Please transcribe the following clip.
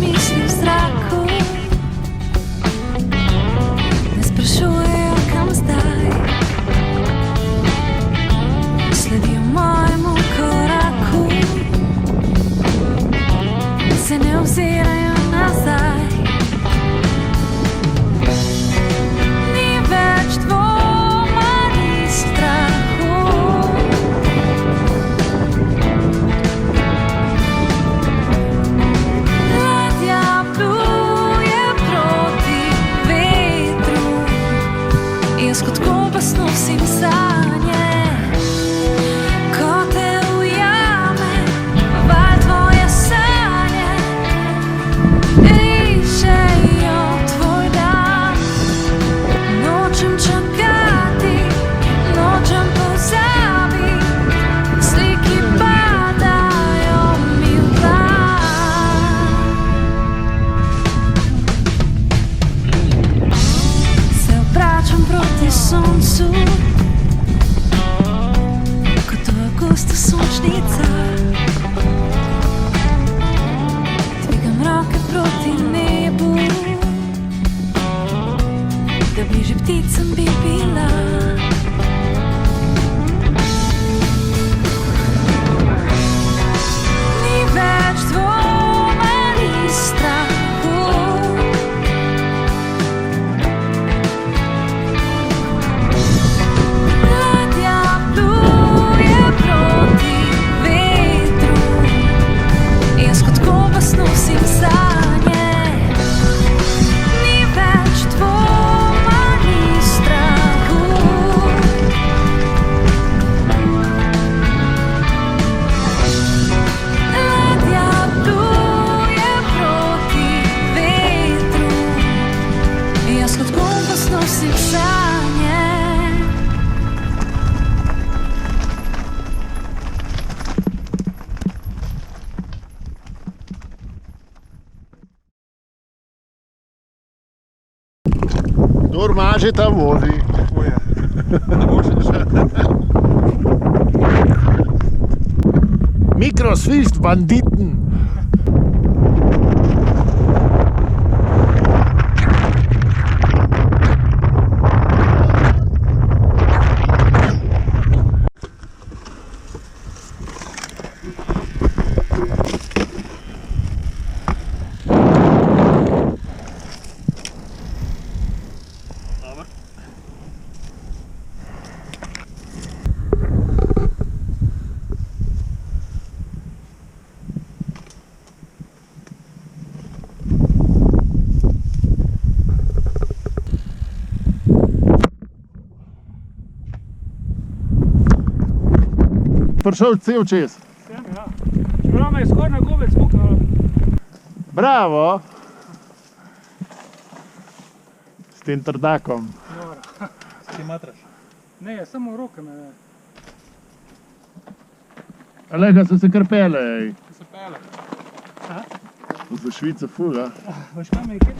misli v zraku, ne sprašujejo, kam zdaj. Sledijo mojemu koraku, se ne ozirajo nazaj. Ni več dvoma, ni strahu. Ladja pluje proti vetru, jaz kot kompas nosim sanje. Ko te ujame val tvoje sanje, rišejo tvoj dan. Nočem čakati, nočem pozabiti, sliki padajo mi v dlan. Se obračam proti soncu, kot v avgustu sončnica. Dvigam roke proti nebu, da bližje pticam bi bila. Ni več dvoma, ni strahu. Ladja pluje proti vetru, jaz kot kompas nosim sanje. Ni več dvoma, ni strahu. Ladja pluje proti vetru, jaz kot kompas nosim sanje. Kdor maže, ta vozi. Tako je. Ne boš še. Mikrosvist banditen. Prišel cel čez. Sem, ja. Čeprav me je skoraj na gobec puknilo. Bravo. S tem trdakom. Dobro. Ti matraš? Ne, samo roke me je. Alega so se kar pele, ej. Se pele. Za Švico ful, a? Veš kaj me je kje?